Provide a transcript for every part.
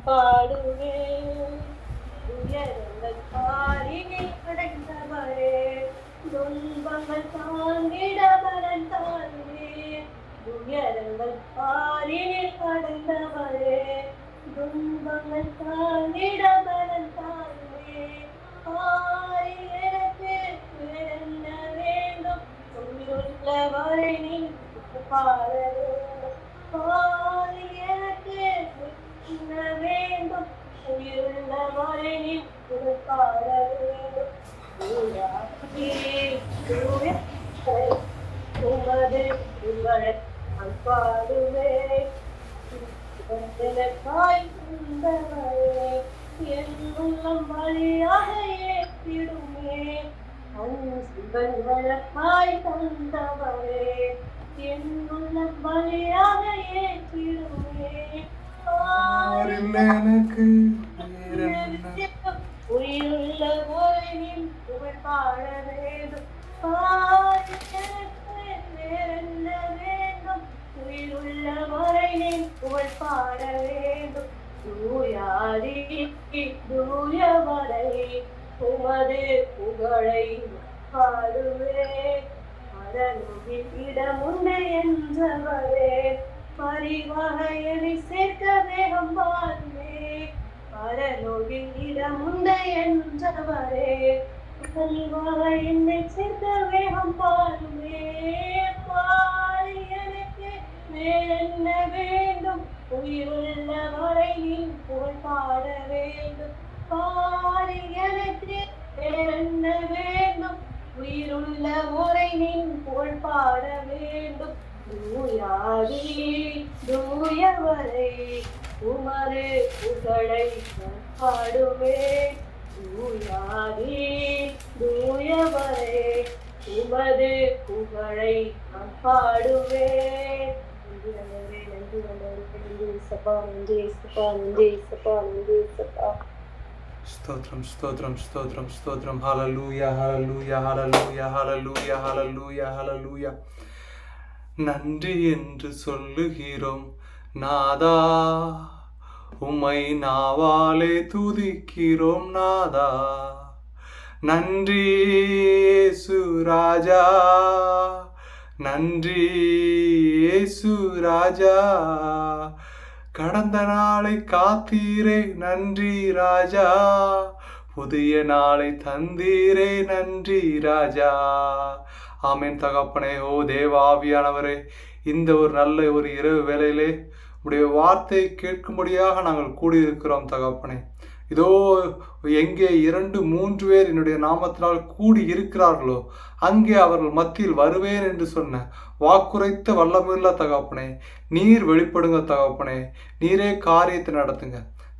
பாடுவேன். உயரங்கள் பாரினில் அடைந்தவரே, துன்பங்கள் தாங்கிட பலன் தாருவேன். உயரங்கள் பாரினில் அடைந்தவரே, துன்பங்கள் தாங்கிட பலன் தாருவேன். ஆரி எனக்கு வேறென்ன வேண்டும், உயிருள்ளவரை நீ பாட வேண்டும். ஆரி எனக்கு என்ன வேண்டும், உயிருள்ளவரை நீ பாட வேண்டும். உமது உங்களை நான் பாடுவேன். எனக்காய் தந்தவரே, என் உள்ளம் வழியாக ஏற்றிடுமே. அன்புகளுக்காய் தந்தவரே, என் உள்ளம் வழியாக ஏற்றிடுமே. எனக்கு உயிருள்ள ஓய்வின் புகழ் பாட வேண்டும். வேறென்ன வேண்டும், உயிருள்ள வரையின் புகழ் பாட வேண்டும். தூயாதி தூய வரை உமது புகழை பாடுவேன். மரணமின் இடமுண்டு என்றவரே, பரிவகையை சேர்க்க வேகம் வாழ்வேன். பரலோகில் இடமுண்டு என்றவரே, பரிவகை என்னை சேர்க்க வேகம் வாழ்வேன். பாரி எனக்கு வேறென்ன வேண்டும், உயிருள்ள வரை நீ புகழ் பாட வேண்டும். பாரி எனக்கு வேறென்ன வேண்டும், உயிருள்ள வரை நீ புகழ் பாட வேண்டும். தூயாதி தூயவரை உமது புகழை பாடுவேன். தூயாதி தூயவரை உமது புகழை பாடுவேன். நன்றி நன்றி நன்றி சப்பா, நன்றி சப்பா, நன்றி சப்பா, நன்றி சப்பா. ஸ்தோத்திரம் ஸ்தோத்திரம் ஸ்தோத்திரம் ஸ்தோத்திரம். ஹல்லேலூயா ஹல்லேலூயா ஹல்லேலூயா ஹல்லேலூயா ஹல்லேலூயா ஹல்லேலூயா. நன்றி என்று சொல்லுகிறோம் நாதா, உம்மை நாவாலே துதிக்கிறோம் நாதா. நன்றி இயேசு ராஜா, நன்றி இயேசு ராஜா. கடந்த நாளை காத்தீரே நன்றி ராஜா, புதிய நாளை தந்தீரே நன்றி ராஜா. ஆமேன் தகப்பனே. ஓ தேவ ஆவியானவரே, இந்த ஒரு நல்ல ஒரு இரவு வேளையிலே உடைய வார்த்தையை கேட்கும்படியாக நாங்கள் கூடியிருக்கிறோம் தகப்பனே. இதோ எங்கே 2-3 பேர் என்னுடைய நாமத்தினால் கூடி இருக்கிறார்களோ அங்கே அவர்கள் மத்தியில் வருவேன் என்று சொன்ன வாக்குரைத்த வல்லமில்ல தகப்பனே, நீர் வெளிப்படுங்க தகப்பனே. நீரே காரியத்தை நடத்துங்க.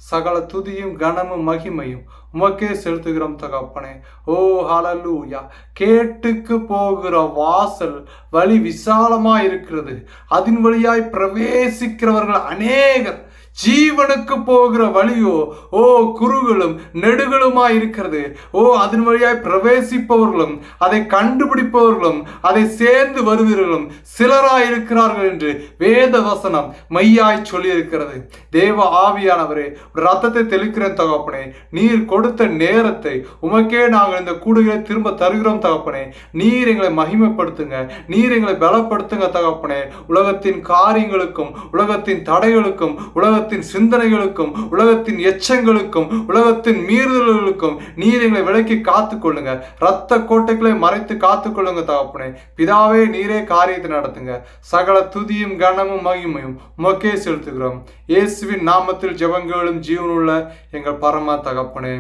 சகல துதியும் கனமும் மகிமையும் உமக்கே செலுத்துகிறோம் தகப்பனே. ஓ ஹல்லேலூயா. கேட்டுக்கு போகிற வாசல் வழி விசாலமா இருக்கிறது, அதன் வழியாய் பிரவேசிக்கிறவர்கள் அநேகர். ஜீவனுக்கு போகிற வழியோ ஓ குறுகளும் நெடுகளுமாய் இருக்கிறது. ஓ அதன் வழியாய் பிரவேசிப்பவர்களும் அதை கண்டுபிடிப்பவர்களும் அதை சேர்ந்து வருவீர்களும் சிலராய் இருக்கிறார்கள் என்று வேத வசனம் மையாய் சொல்லி இருக்கிறது. தேவ ஆவியானவரே, ரத்தத்தை தெளிக்கிறேன் தகப்பனே. நீர் கொடுத்த நேரத்தை உமக்கே நாங்கள் இந்த கூடுகளை திரும்ப தருகிறோம் தகப்பனே. நீர் எங்களை மகிமைப்படுத்துங்க, நீர் எங்களை பலப்படுத்துங்க தகப்பனே. உலகத்தின் காரியங்களுக்கும் உலகத்தின் தடைகளுக்கும் உலகத்தின் சிந்தனைகளுக்கும் உலகத்தின் எச்சங்களுக்கும் உலகத்தின் மீறுதல்களுக்கும் நீர் எங்களை விலக்கி காத்துக்கொள்ளுங்க. இரத்த கோட்டைகளை மறைத்து காத்துக்கொள்ளுங்க தகப்பனே. பிதாவே, நீரே காரியத்தை நடத்துங்க. சகல துதியும் கனமும் மகிமையும் உமக்கே செலுத்துகிறோம். இயேசுவின் நாமத்தில் ஜெபங்களும் ஜீவனுள்ள எங்கள் பரம தகப்பனே.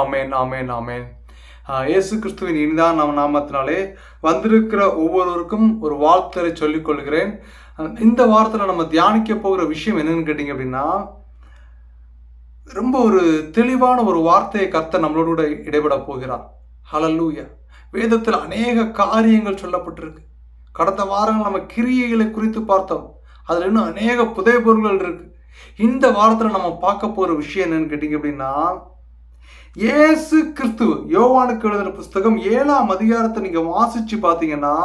ஆமேன் ஆமேன் ஆமேன். இயேசு கிறிஸ்துவின் இனிதான் நாமத்தினாலே வந்திருக்கிற ஒவ்வொருவருக்கும் ஒரு வாழ்த்தை சொல்லிக் கொள்கிறேன். இந்த வாரத்தில் நம்ம தியானிக்க போகிற விஷயம் என்னன்னு கேட்டீங்க அப்படின்னா, ரொம்ப ஒரு தெளிவான ஒரு வார்த்தையை கர்த்தர் நம்மளோட இடைபெட போகிறார். ஹல்லேலூயா. வேதத்தில் அநேக காரியங்கள் சொல்லப்பட்டிருக்கு. கடந்த வாரங்கள் நம்ம கிரியைகளை குறித்து பார்த்தோம். அதில் இன்னும் அநேக புதை பொருள்கள் இருக்கு. இந்த வாரத்தில் நம்ம பார்க்க போகிற விஷயம் என்னன்னு கேட்டீங்க அப்படின்னா, இயேசு கிறிஸ்து யோவானுக்கு எழுதின புஸ்தகம் 7ஆம் அதிகாரத்தை நீங்க வாசிச்சு பார்த்தீங்கன்னா,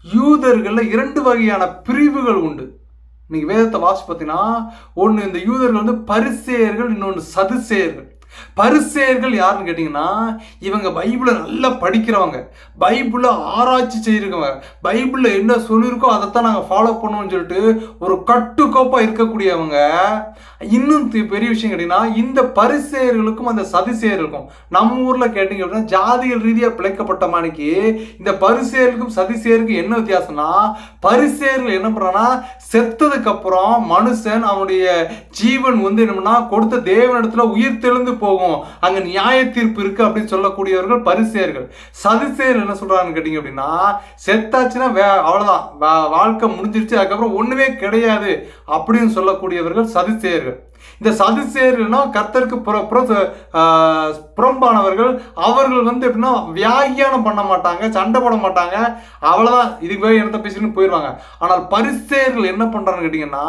யூதர்கள்ல 2 வகையான பிரிவுகள் உண்டு. இன்னைக்கு வேதத்தை வாசி பார்த்தீங்கன்னா, ஒன்று இந்த யூதர்கள் வந்து பரிசேயர்கள், இன்னொன்று சதுசேயர்கள். பரிசேயர்கள் யாருன்னு கேட்டிங்கன்னா, இவங்க பைபிளை நல்லா படிக்கிறவங்க, பைபிளை ஆராய்ச்சி செய்கிறவங்க, பைபிளில் என்ன சொல்லியிருக்கோ அதைத்தான் நாங்கள் ஃபாலோ பண்ணுவோம்னு சொல்லிட்டு ஒரு கட்டுக்கோப்பாக இருக்கக்கூடியவங்க. இன்னும் பெரிய விஷயம் கேட்டிங்கன்னா, இந்த பரிசேயர்களுக்கும் அந்த சதிசேயர்களுக்கும் நம்ம ஊரில் கேட்டிங்க அப்படின்னா ஜாதிகள் ரீதியாக பிழைக்கப்பட்ட மாணிக்கு இந்த பரிசேயர்களுக்கும் சதிசேயருக்கும் என்ன வித்தியாசம்னா, பரிசேயர்கள் என்ன பண்ணுறாங்கன்னா, செத்ததுக்கு அப்புறம் மனுஷன் அவனுடைய ஜீவன் வந்து என்னன்னா கொடுத்த தேவனிடத்துல உயிர் தெழுந்து போகும், அங்க நியாய தீர்ப்பு இருக்கு அப்படின்னு சொல்லக்கூடியவர்கள் பரிசேயர்கள். சதுசேயர்கள் என்ன சொல்றாங்கன்னு கேட்டீங்க அப்படின்னா, செத்தாச்சுன்னா அவ்வளவுதான், வாழ்க்கை முடிஞ்சிருச்சு, அதுக்கப்புறம் ஒண்ணுமே கிடையாது அப்படின்னு சொல்லக்கூடியவர்கள் சதுசேயர்கள். இந்த சதுசேயர்கள்னா கர்த்தருக்கு புறம்பானவர்கள். அவர்கள் வந்து எப்படின்னா வியாகியானம் பண்ண மாட்டாங்க, சண்டை போட மாட்டாங்க, அவ்வளவுதான், இதுக்கு போய் இடத்த பேசிட்டு போயிடுவாங்க. ஆனால் பரிசேயர்கள் என்ன பண்றாங்கன்னு கேட்டீங்கன்னா,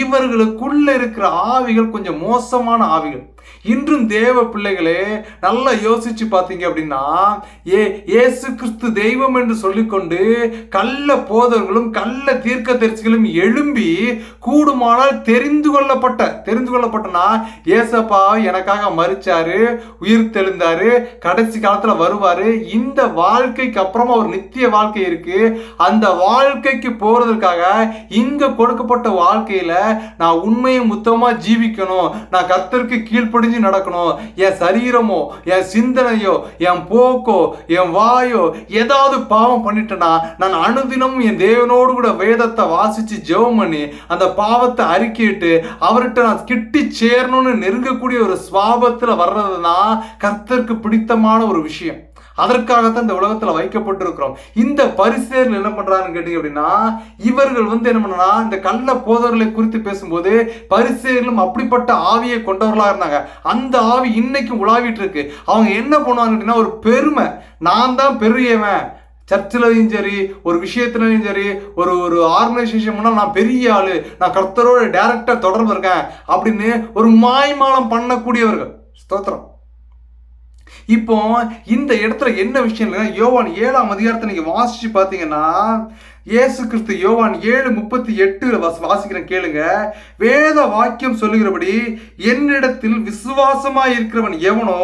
இவர்களுக்குள்ள இருக்கிற ஆவிகள் கொஞ்சம் மோசமான ஆவிகள். இன்றும் தேவ பிள்ளைகளே நல்லா யோசிச்சு பார்த்தீங்க அப்படின்னா, இயேசு கிறிஸ்து தெய்வம் என்று சொல்லிக்கொண்டு கள்ள போதர்களும் கள்ள தீர்க்கதரிசிகளும் எழும்பி கூடுமானால் தெரிந்து கொள்ளப்பட்டனா ஏசப்பா எனக்காக மரிச்சாரு, உயிர் தெழுந்தாரு, கடைசி காலத்துல வருவாரு, இந்த வாழ்க்கைக்கு அப்புறமா ஒரு நித்திய வாழ்க்கை இருக்கு, அந்த வாழ்க்கைக்கு போறதுக்காக இங்க கொடுக்கப்பட்ட வாழ்க்கையில நான் உண்மையை முத்தமா ஜீவிக்கணும், நான் கர்த்தருக்கு கீழ்ப்படிஞ்சு நடக்கணும், என் சரீரமோ என் சிந்தனையோ என் போக்கோ என் வாயோ ஏதாவது பாவம் பண்ணிட்டேன்னா நான் அனுதினமும் என் தேவனோடு கூட வேதத்தை வாசிச்சு ஜெபம் பண்ணி அந்த பாவத்தை அறிக்கையிட்டு அவர்கிட்ட நான் கிட்டி சேரணும்னு நெருங்கக்கூடிய ஒரு சுவாபத்தில் வர்றதுதான் கர்த்தருக்கு பிடித்தமான ஒரு விஷயம். அதற்காகத்தான் இந்த உலகத்தில் வைக்கப்பட்டிருக்கிறோம். இந்த பரிசேயர்கள் என்ன பண்றாங்கன்னு கேட்டீங்க அப்படின்னா, இவர்கள் வந்து என்ன பண்ணா இந்த கள்ள போதவர்களை குறித்து பேசும்போது பரிசேயர்களும் அப்படிப்பட்ட ஆவியை கொண்டவர்களா இருந்தாங்க. அந்த ஆவி இன்னைக்கும் உலாவிட்டு இருக்கு. அவங்க என்ன பண்ணுவாங்க அப்படின்னா, ஒரு பெருமை, நான் தான் பெரியவன், சர்ச்சிலையும் சரி ஒரு விஷயத்துலையும் சரி ஒரு ஆர்கனைசேஷன் பண்ணால் நான் பெரிய ஆளு, நான் கர்த்தரோட டைரக்டா தொடர்பு இருக்கேன் அப்படின்னு ஒரு மாய்மாலம் பண்ணக்கூடியவர்கள். ஸ்தோத்திரம். இப்போ இந்த இடத்துல என்ன விஷயம் இல்லைன்னா, யோவான் 7ஆம் அதிகாரத்தை நீங்க வாசிச்சு பார்த்தீங்கன்னா, இயேசு கிறிஸ்து யோவான் 7:38 வாசிக்கிறேன் கேளுங்க. வேத வாக்கியம் சொல்லுகிறபடி என்னிடத்தில் விசுவாசமாய் இருக்கிறவன் எவனோ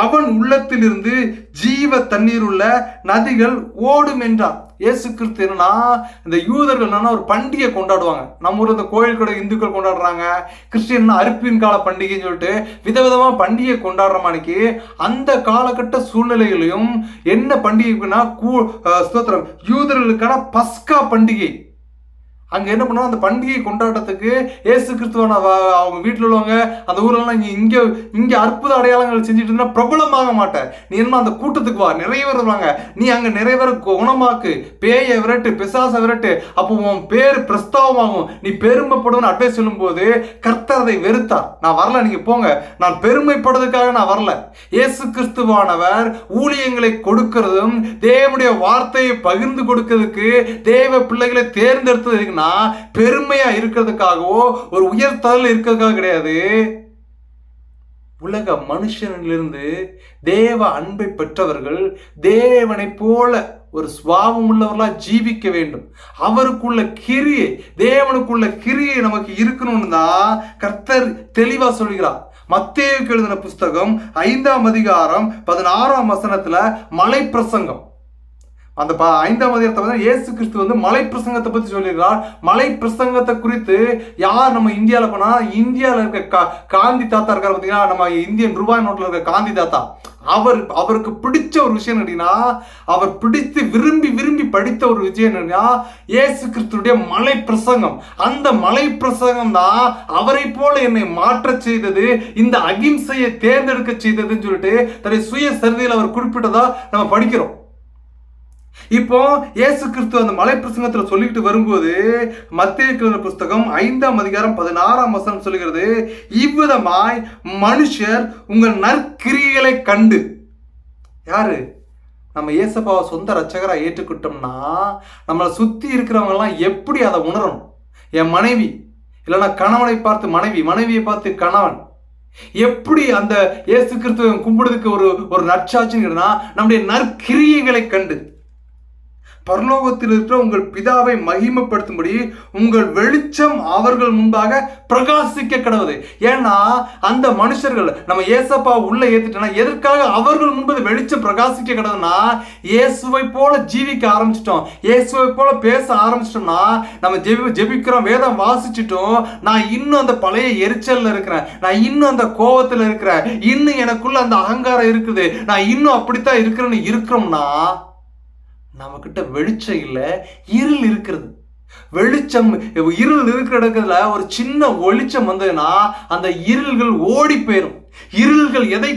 அவன் உள்ளத்திலிருந்து ஜீவ தண்ணீர் உள்ள நதிகள் ஓடும் என்றார். இயேசு கிறிஸ்து என்னன்னா, இந்த யூதர்கள் என்னன்னா ஒரு பண்டிகை கொண்டாடுவாங்க. நம்ம ஊரில் இந்த கோயில் கூட இந்துக்கள் கொண்டாடுறாங்க, கிறிஸ்டியன் அறுப்பின் கால பண்டிகைன்னு சொல்லிட்டு விதவிதமா பண்டிகை கொண்டாடுற மாணிக்கு அந்த காலகட்ட சூழ்நிலைகளையும் என்ன பண்டிகைக்குன்னா ஸ்தோத்திரம் யூதர்களுக்கான பஸ்கா பண்டிகை. அங்கே என்ன பண்ணுவோம், அந்த பண்டிகை கொண்டாட்டத்துக்கு இயேசு கிறிஸ்துவான அவங்க வீட்டில் உள்ளவங்க அந்த ஊரெல்லாம் இங்கே அற்புத அடையாளங்கள் செஞ்சுட்டு இருந்தால் பிரபலமாக மாட்டேன், நீ என்ன அந்த கூட்டத்துக்கு வா, நிறைய பேர் வருவாங்க, நீ அங்கே நிறைய பேர் குணமாக்கு, பேயை விரட்டு, பிசாசை விரட்டு, அப்போ உன் பேர் பிரஸ்தாவமாகும், நீ பெருமைப்படுவன்னு அட்வைஸ் சொல்லும்போது கர்த்தர் அதை வெறுத்தார். நான் வரல, நீங்கள் போங்க, நான் பெருமைப்படுறதுக்காக நான் வரல. இயேசு கிறிஸ்துவானவர் ஊழியங்களை கொடுக்கிறதும் தேவனுடைய வார்த்தையை பகிர்ந்து கொடுக்கிறதுக்கு தேவ பிள்ளைகளை தேர்ந்தெடுத்தது பெருமையா இருக்கிறதுக்காகவோ ஒரு உயர்த்தல் இருக்கிறதுக்காக கிடையாது. உலக மனுஷனிலிருந்து தேவ அன்பை பெற்றவர்கள் தேவனை போல ஒரு சுவாபம் உள்ளவர்களா ஜீவிக்க வேண்டும். அவருக்குள்ள கிரியை, தேவனுக்குள்ள கிரியை நமக்கு இருக்கணும்னு தான் கர்த்தர் தெளிவா சொல்கிறார். மத்தேயுக்கு எழுதின புஸ்தகம் 5ஆம் அதிகாரம் 16ஆம் வசனத்துல மலை பிரசங்கம், அந்த 5ஆம் அதிகாரத்தை இயேசு கிறிஸ்து வந்து மலை பிரசங்கத்தை பற்றி சொல்லியிருக்கிறார். மலை பிரசங்கத்தை குறித்து யார் நம்ம இந்தியாவில் போனா, இந்தியாவில் இருக்க காந்தி தாத்தா இருக்கார் பார்த்தீங்கன்னா, நம்ம இந்தியன் ரூபாய் நோட்டில் இருக்க காந்தி தாத்தா, அவருக்கு பிடிச்ச ஒரு விஷயம் என்னன்னா, அவர் பிடித்து விரும்பி படித்த ஒரு விஷயம் என்னன்னா இயேசு கிறிஸ்துடைய மலை பிரசங்கம். அந்த மலை பிரசங்கம் தான் அவரை போல என்னை மாற்ற செய்தது, இந்த அகிம்சையை தேர்ந்தெடுக்க செய்ததுன்னு சொல்லிட்டு தன்னுடைய சுய சரிதையில் அவர் குறிப்பிட்டதா நம்ம படிக்கிறோம். இப்போ இயேசு கிறிஸ்து அந்த மலை பிரசங்கத்துல சொல்லிட்டு வரும்போது மத்தேயு புஸ்தகம் 5ஆம் அதிகாரம் 16ஆம் வசனம் சொல்லுகிறது, இவ்விதமாய் மனுஷர் உங்கள் நற்கிரியைகளை கண்டு, யாரு நம்ம இயேசப்பாவை சொந்த ரட்சகராக ஏற்றுக்கிட்டோம்னா நம்மளை சுற்றி இருக்கிறவங்க எல்லாம் எப்படி அதை உணரணும். என் மனைவி இல்லைன்னா கணவனை பார்த்து மனைவி, மனைவியை பார்த்து கணவன் எப்படி அந்த இயேசு கிறிஸ்துவை கும்பிடுறதுக்கு ஒரு நற்சாட்சின்னு நம்முடைய நற்கிரியைகளை கண்டு. பரலோகத்தில் இருக்கிற உங்கள் பிதாவை மகிமைப்படுத்தும்படி உங்கள் வெளிச்சம் அவர்கள் முன்பாக பிரகாசிக்க கடவுது. ஏன்னா அந்த மனுஷர்கள் நம்ம ஏசப்பா உள்ள ஏத்துட்டோம்னா எதற்காக அவர்கள் முன்பு வெளிச்சம் பிரகாசிக்க கடவுதுன்னா, இயேசுவை போல ஜீவிக்க ஆரம்பிச்சிட்டோம், இயேசுவை போல பேச ஆரம்பிச்சிட்டோம்னா, நம்ம ஜெபிக்கிறோம், வேதம் வாசிச்சிட்டோம், நான் இன்னும் அந்த பழைய எரிச்சல்ல இருக்கிறேன், நான் இன்னும் அந்த கோபத்துல இருக்கிறேன், இன்னும் எனக்குள்ள அந்த அகங்காரம் இருக்குது, நான் இன்னும் அப்படித்தான் இருக்கிறேன்னு இருக்கிறோம்னா நம்ம கிட்ட வெளிச்சம் இல்லை, இருள் இருக்கிறது. வெளிச்சம் இருள் இருக்கிற இடத்துல ஒரு சின்ன வெளிச்சம் வந்ததுன்னா அந்த இருள்கள் ஓடி போயிடும். இருள்கள் எதை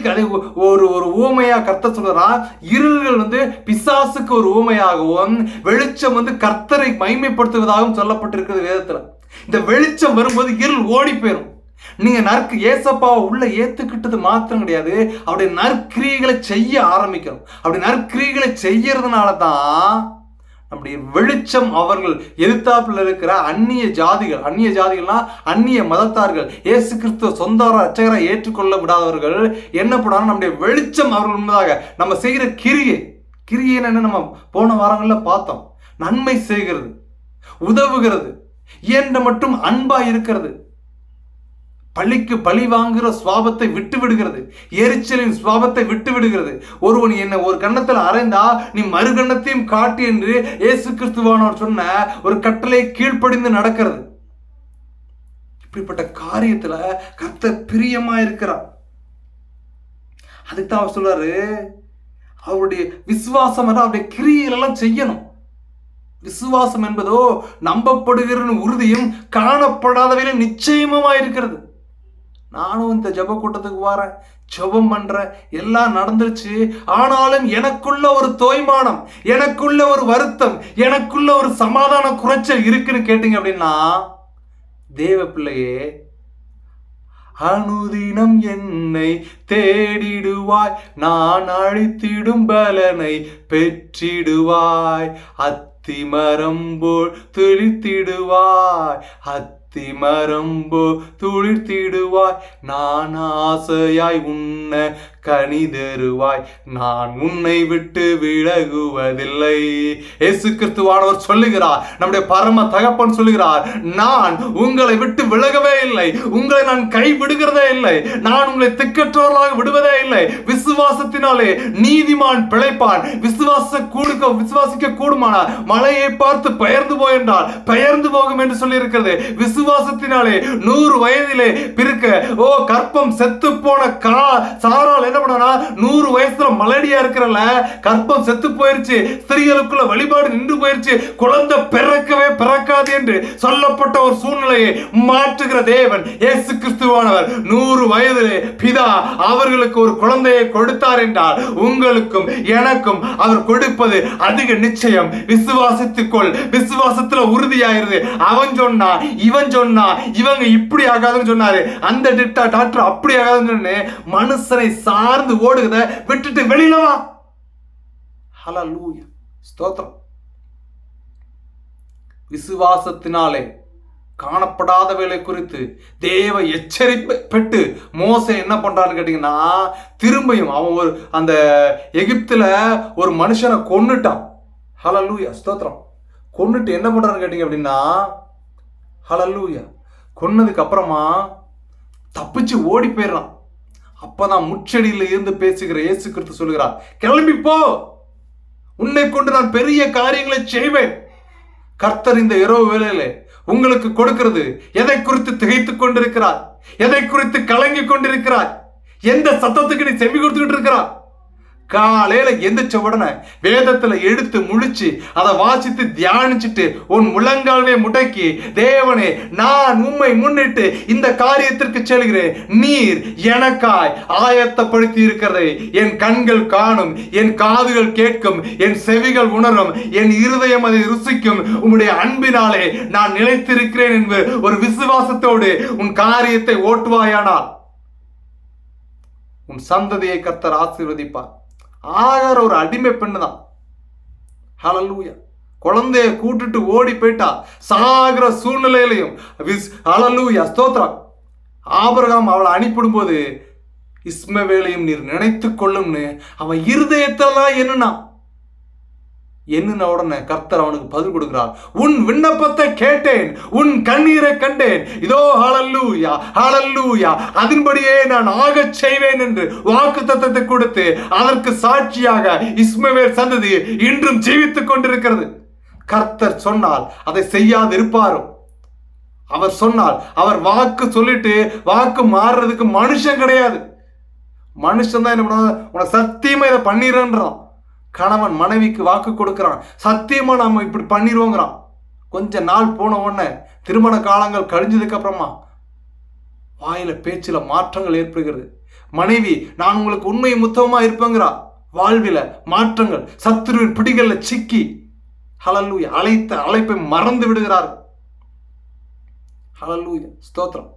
ஒரு ஒரு ஊமையா கர்த்தர் சொல்றா, இருள்கள் பிசாசுக்கு ஒரு ஊமையாகவும் வெளிச்சம் கர்த்தரை மகிமைப்படுத்துவதாகவும் சொல்லப்பட்டிருக்கிறது வேதத்துல. இந்த வெளிச்சம் வரும்போது இருள் ஓடி போயிடும். நீங்க ஏசப்பாவை உள்ள ஏத்துக்கிட்டது மாத்திரம் கிடையாது, அவருடைய நற்கிரியைகளை செய்ய ஆரம்பிக்கணும். அப்படி நற்கிரியைகளை செய்யறதுனால தான் நம்முடைய வெளிச்சம் அவர்கள் எதிர்த்தாப்புல இருக்கிற அந்நிய ஜாதிகள்னா அந்நிய மதத்தார்கள், இயேசு கிறிஸ்துவ சொந்த ரட்சகரை ஏற்றுக்கொள்ள விடாதவர்கள் என்ன பண்ணாலும் நம்முடைய வெளிச்சம் அவர்கள் முன்பதாக நம்ம செய்கிற கிரியை என்ன நம்ம போன வாரங்களில் பார்த்தோம். நன்மை செய்கிறது, உதவுகிறது, என்ற மட்டும் அன்பா இருக்கிறது, பழிக்கு பழி வாங்குகிற சுவாபத்தை விட்டு விடுகிறது, எரிச்சலின் சுவாபத்தை விட்டு விடுகிறது. ஒருவன் என்ன ஒரு கன்னத்தில் அறைந்தா நீ மறு கன்னத்தையும் காட்டு என்று இயேசு கிறிஸ்துவானவர் சொன்ன ஒரு கட்டளை கீழ்ப்படிந்து நடக்கிறது. இப்படிப்பட்ட காரியத்துல கர்த்தர் பிரியமா இருக்கிறார். அதுக்கு தான் அவர் சொல்றாரு, அவருடைய விசுவாசம் அவருடைய கிரியைகளெல்லாம் செய்யணும். விசுவாசம் என்பதோ நம்பப்படுகிற உறுதியும் காணப்படாதவையிலும் நிச்சயமா இருக்கிறது. நானும் இந்த ஜெப கூட்டத்துக்கு வரேன், ஜெபம் பண்றேன், எல்லாம் நடந்துருச்சு, ஆனாலும் எனக்குள்ள ஒரு தோய்மானம், எனக்குள்ள ஒரு வருத்தம், எனக்குள்ள ஒரு சமாதான குறைச்சல் இருக்குன்னு கேட்டீங்க அப்படின்னா, தேவ பிள்ளையே, அனுதினம் என்னை தேடிடுவாய், நான் அழித்திடும் பலனை பெற்றிடுவாய், அத்திமரம்போல் துளித்திடுவாய், அத்திமரம்போ துளிர்த்திடுவாய், நான் ஆசையாய் உன்ன கனி தருவாய், நான் உன்னை விட்டு விலகுவதில்லை. இயேசு கிறிஸ்துவானவர் சொல்லுகிறார், நம்முடைய பரம தகப்பன் சொல்லுகிறார், நான் உங்களை விட்டு விலகவே இல்லை, உங்களை நான் கைவிடுகிறதே இல்லை, நான் உங்களை திக்கற்றவர்களாக விடுவதே இல்லை. விசுவாசத்தினாலே நீதிமான் பிழைப்பான். விசுவாசிக்க கூடுமானால் மலையை பார்த்து பெயர்ந்து போய் என்றால் பெயர்ந்து போகும் என்று சொல்லி இருக்கிறது. விசுவாசத்தினாலே 100 வயதிலே பிறக்க கற்பம் செத்து போன சாரால் என்ன பண்ணா 100 வயசுல மலடியா இருக்கிறல, கற்பம் செத்து போயிருச்சு, ஸ்திரீகளுக்குள்ள வழிபாடு நின்று போயிருச்சு, குழந்தை பிறக்காது என்று சொல்லப்பட்ட ஒரு சூழ்நிலையை மாற்றுகிற தேவன் இயேசு கிறிஸ்துவானவர் 100 வயதிலே பிதா அவர்களுக்கு ஒரு குழந்தையை கொடுத்தார் என்றால் உங்களுக்கும் எனக்கும் அவர் கொடுப்பது அதிக நிச்சயம். விசுவாசித்துக்கொள், விசுவாசத்துல உறுதியாயிருது. அவன் சொன்னா, இவன் சொன்னா, இவங்க இப்படி ஆகாதுன்னு சொன்னாரு, அந்த டாக்டர் அப்படி ஆகாதுன்னு சொன்னே மனுஷனை சார்ந்து ஓடுகிறத விட்டுட்டு வெளியில வா. ஹல்லேலூயா, ஸ்தோத்திரம். விசுவாசத்தினாலே காணப்படாதவைகளை குறித்து தேவ எச்சரிப்பட்டு மோசே என்ன பண்றான்னு கேட்டீங்கன்னா, திரும்பியும் அவன் அந்த எகிப்துல ஒரு மனுஷனை கொன்னுட்டான். ஹல்லேலூயா, ஸ்தோத்திரம். கொன்னுட்டு என்ன பண்றான்னு கேட்டீங்க அப்படின்னா, ஹல்லேலூயா, கொன்னதுக்கு அப்புறமா தப்பிச்சு ஓடி போயிடறான். அப்பதான் முச்செடியில இருந்து பேசுகிற இயேசு கிறிஸ்து சொல்லுகிறார், கிளம்பி போ, உன்னை கொண்டு நான் பெரிய காரியங்களை செய்வேன். கர்த்தர் இந்த இரவு வேளையில உங்களுக்கு கொடுக்கிறது எதை குறித்து திகைத்துக் கொண்டிருக்கிறார், எதை குறித்து கலங்கி கொண்டிருக்கிறார், எந்த சத்தத்துக்கு நீ செவி கொடுத்துக்கிட்டு இருக்கிறார்? காலையில எந்திரிச்ச உடனே வேதத்துல எடுத்து முழிச்சு அதை வாசித்து தியானிச்சுட்டு உன் முழங்காலே முடக்கி, தேவனே நான் உம்மை முன்னிட்டு இந்த காரியத்திற்கு செல்கிறேன், நீர் எனக்காய் ஆயத்தப்படுத்தி இருக்கிறதை என் கண்கள் காணும், என் காதுகள் கேட்கும், என் செவிகள் உணரும், என் இருதயம் அதை ருசிக்கும், உம்முடைய அன்பினாலே நான் நிலைத்திருக்கிறேன் என்று ஒரு விசுவாசத்தோடு உன் காரியத்தை ஓட்டுவாயானால் உன் சந்ததியை கர்த்தர் ஆசீர்வதிப்பார். ஆகார ஒரு அடிமை பெண்ணு தான். ஹல்லேலூயா, குழந்தைய கூட்டிட்டு ஓடி போயிட்டா, சாகிற சூழ்நிலையிலையும் ஹல்லேலூயா, ஸ்தோத்திரம். ஆபிரகாம் அவளை அனுப்பிடும் போது இஸ்மவேலையும் நீர் நினைத்து கொள்ளும்னு அவன் இருதயத்தெல்லாம் என்னன்னா, என்னுன உடனே கர்த்தர் அவனுக்கு பதில் கொடுக்கிறார். உன் விண்ணப்பத்தை கேட்டேன், உன் கண்ணீரை கண்டேன், இதோ ஹல்லேலூயா ஹல்லேலூயா, அதன்படியே நான் ஆகச் செய்வேன் என்று வாக்குத்தத்தத்தை கொடுத்து அதற்கு சாட்சியாக இஸ்மவேல் சந்ததி இன்றும் ஜீவித்துக் கொண்டிருக்கிறது. கர்த்தர் சொன்னால் அதை செய்யாது இருப்பாரோ? அவர் சொன்னால், அவர் வாக்கு சொல்லிட்டு வாக்கு மாறுறதுக்கு மனுஷன் கிடையாது. மனுஷன் தான் என்ன பண்ணுவாங்க, உனக்கு சத்தியமா இதை பண்ணிடுறான். கணவன் மனைவிக்கு வாக்கு கொடுக்கிறான், சத்தியமா நாம இப்படி பண்ணிடுவோங்கிறான். கொஞ்ச நாள் போன உடனே திருமண காலங்கள் கழிஞ்சதுக்கு அப்புறமா வாயில பேச்சில மாற்றங்கள் ஏற்படுகிறது. மனைவி நான் உங்களுக்கு உண்மை முத்தமா இருப்பேங்கிறா. வாழ்வில மாற்றங்கள், சத்துருவின் பிடிகள்ல சிக்கி ஹல்லேலூயா அழைப்பை மறந்து விடுகிறார். ஹல்லேலூயா ஸ்தோத்திரம்.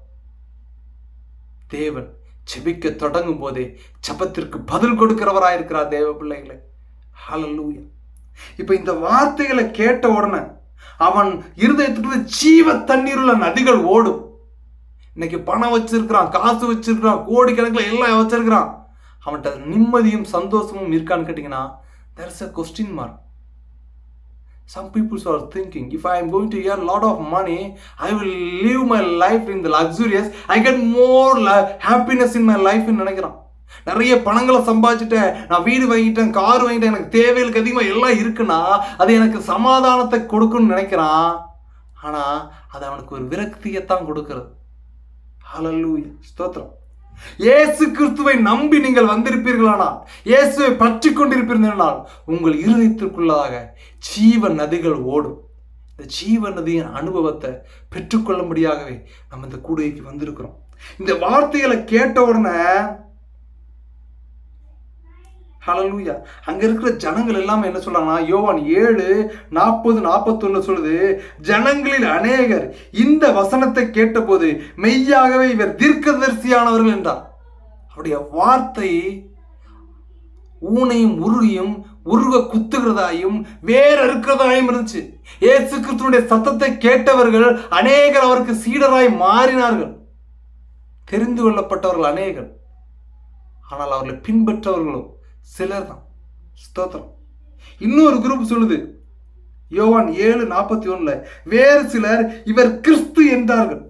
தேவன் ஜெபிக்க தொடங்கும் போதே ஜெபத்திற்கு பதில் கொடுக்கிறவராயிருக்கிறார் தேவ பிள்ளைகளை. ஹல்லேலூயா. இப்ப இந்த வார்த்தைகளை கேட்ட உடனே அவன் இருதயத்துக்கு ஜீவ தண்ணீருள்ள நதிகள் ஓடும். இன்னைக்கு பணம் வச்சிருக்கிறான், காசு வச்சிருக்கிறான், கோடிக்கணக்கில் எல்லாம் வச்சிருக்கிறான், அவன்கிட்ட நிம்மதியும் சந்தோஷமும் இருக்கான்னு கேட்டீங்கன்னா there is a question mark. Some people are thinking, if I am going to earn a lot of money, I will live my life in the luxurious, I get more happiness in my life ன்னு நினைக்கிறான். நிறைய பணங்களை சம்பாதிச்சுட்டேன், நான் வீடு வாங்கிட்டேன், car வாங்கிட்டேன், எனக்கு தேவைகளுக்கு அதிகமாக எல்லாம் இருக்குன்னா அது எனக்கு சமாதானத்தை கொடுக்குன்னு நினைக்கிறான். ஆனா அது அவனுக்கு ஒரு விரக்தியைத்தான் கொடுக்கிறது. ஹல்லேலூயா ஸ்தோத்திரம். இயேசு கிறிஸ்துவை நம்பி நீங்கள் வந்திருப்பீர்களானால், இயேசுவை பற்றி கொண்டிருப்பீர்கள், உங்கள் இருதயத்திற்குள்ளாக ஜீவ நதிகள் ஓடும். இந்த ஜீவ நதியின் அனுபவத்தை பெற்றுக்கொள்ளும்படியாகவே நம்ம இந்த கூடைக்கு வந்திருக்கிறோம். இந்த வார்த்தைகளை கேட்ட உடனே ஹல்லேலூயா அங்க இருக்கிற ஜனங்கள் எல்லாமே என்ன சொல்றாங்கன்னா, யோவான் 7:40-41 சொல்லுது, ஜனங்களில் அநேகர் இந்த வசனத்தை கேட்டபோது மெய்யாகவே இவர் தீர்க்கதரிசியானவர்கள் என்றார். அவருடைய வார்த்தை ஊனையும் உருகியும் உருவ குத்துகிறதாயும் வேற இருக்கிறதாயும் இருந்துச்சு. இயேசு கிறிஸ்துவினுடைய சத்தத்தை கேட்டவர்கள் அநேகர் அவருக்கு சீடராய் மாறினார்கள். தெரிந்து கொள்ளப்பட்டவர்கள் அநேகர், ஆனால் அவர்களை பின்பற்றவர்களும் சிலர் தான். ஸ்தோத்திரம். இன்னொரு குரூப் சொல்லுது யோவான் 7:41 வேறு சிலர் இவர் கிறிஸ்து என்றார்கள்.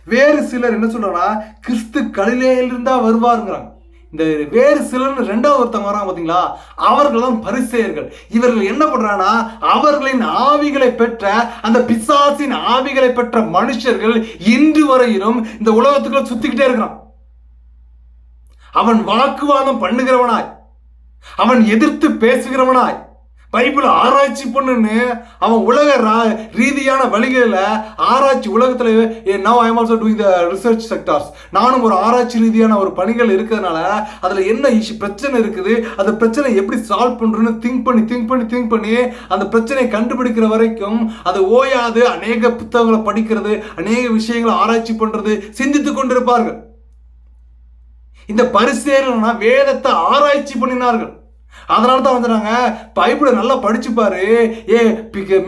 வேறு சிலர் என்ன சொல்றாங்கன்னா, கிறிஸ்து கலிலேயிலிருந்தா வருவாருங்கிறாங்க. இந்த வேறு சிலர் ரெண்டாவது ஒருத்தவங்க வராங்க பாத்தீங்களா, அவர்கள் தான் பரிசேயர்கள். இவர்கள் என்ன பண்றாங்கன்னா, அவர்களின் ஆவிகளை பெற்ற, அந்த பிசாசின் ஆவிகளை பெற்ற மனுஷர்கள் இன்று வரையிலும் இந்த உலகத்துக்குள்ள சுத்திக்கிட்டே இருக்கிறான். அவன் வாக்குவாதம் பண்ணுகிறவனாய், அவன் எதிர்த்து பேசுகிறவனாய், பைபிள் ஆராய்ச்சி பண்ணுன்னு அவன் உலக ரீதியான வழிகளில் ஆராய்ச்சி உலகத்தில் now I am also doing the research sectors. நானும் ஒரு ஆராய்ச்சி ரீதியான ஒரு பணிகள் இருக்கிறதுனால அதில் என்ன பிரச்சனை இருக்குது, அந்த பிரச்சனை எப்படி சால்வ் பண்ணுறதுன்னு திங்க் பண்ணி அந்த பிரச்சனையை கண்டுபிடிக்கிற வரைக்கும் அது ஓயாது அநேக புத்தகங்களை படிக்கிறது, அநேக விஷயங்களை ஆராய்ச்சி பண்ணுறது, சிந்தித்து கொண்டிருப்பார்கள். இந்த பரிசேயர்கள் வேதத்தை ஆராய்ச்சி பண்ணினார்கள். அதனால தான் வந்துட்டாங்க, பைபிளை நல்லா படிச்சு பாரு,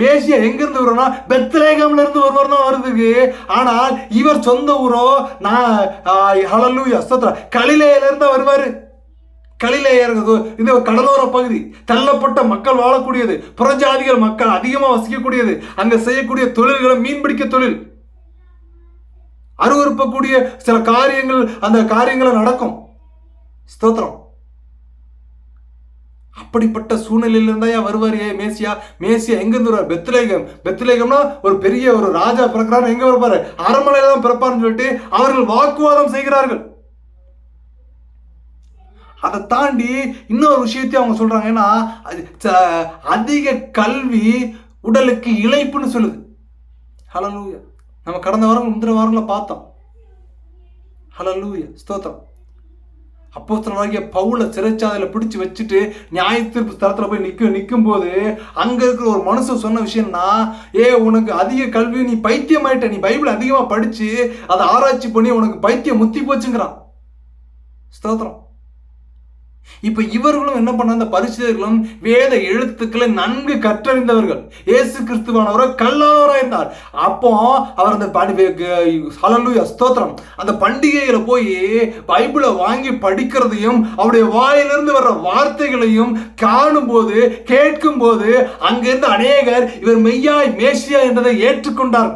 மேசியா எங்கிருந்து வரும்னா பெத்லகேம்ல இருந்து வருவார்னா வருதுக்கு. ஆனால் இவர் சொந்த ஊரோ ஹல்லேலூயா ஸ்தோத்திரம் கலிலேயில இருந்தா வருவாரு. கலிலேயர் இந்த கடலோர பகுதி, தள்ளப்பட்ட மக்கள் வாழக்கூடியது, புறஜாதிகள் மக்கள் அதிகமாக வசிக்கக்கூடியது. அங்க செய்யக்கூடிய தொழில்களை மீன்பிடிக்க தொழில், அருவருப்பக்கூடிய சில காரியங்கள், அந்த காரியங்களை நடக்கும். ஸ்தோத்திரம். அப்படிப்பட்ட சூழ்நிலையில இருந்தா வருவார் மேசியா. மேசியா எங்கிருந்து வருவார்? பெத்லகேம்னா ஒரு பெரிய ஒரு ராஜா பிறக்கிறார், எங்க வருவாரு? அரண்மனையில தான் பிறப்பாருன்னு சொல்லிட்டு அவர்கள் வாக்குவாதம் செய்கிறார்கள். அதை தாண்டி இன்னொரு விஷயத்தையும் அவங்க சொல்றாங்க, ஏன்னா அதிக கல்வி உடலுக்கு இளைப்புன்னு சொல்லுது. ஹல்லேலூயா. நம்ம கடந்த வாரம் முந்தின வாரங்கள பார்த்தோம். ஹல்லேலூயா ஸ்தோத்திரம். அப்போஸ்தலனாகிய பவுலை சிறைச்சாலையில பிடிச்சு வச்சுட்டு நியாய தீர்ப்பு ஸ்தலத்துல போய் நிற்கும் போது அங்க இருக்கிற ஒரு மனுஷன் சொன்ன விஷயம்னா, உனக்கு அதிக கல்வி, நீ பைத்தியமாயிட்ட, நீ பைபிள் அதிகமா படிச்சு அதை ஆராய்ச்சி பண்ணி உனக்கு பைத்தியம் முத்தி போச்சுங்கிறான். ஸ்தோத்திரம். இப்ப இவர்களும் என்ன பண்ண, அந்த பரிசேயர்களும் வேத எழுத்துக்களை நன்கு கற்றறிந்தவர்கள். இயேசு கிறிஸ்துவானவரை கல்லாதவராக இருந்தார். அப்போ அவர் அந்த ஹல்லேலூயா ஸ்தோத்திரம், அந்த பண்டிகையில போய் பைபிளை வாங்கி படிக்கிறதையும் அவருடைய வாயிலிருந்து வர்ற வார்த்தைகளையும் காணும் போது, கேட்கும் போது, அங்கிருந்து அநேகர் இவர் மெய்யாய் மேசியா என்றதை ஏற்றுக்கொண்டார்.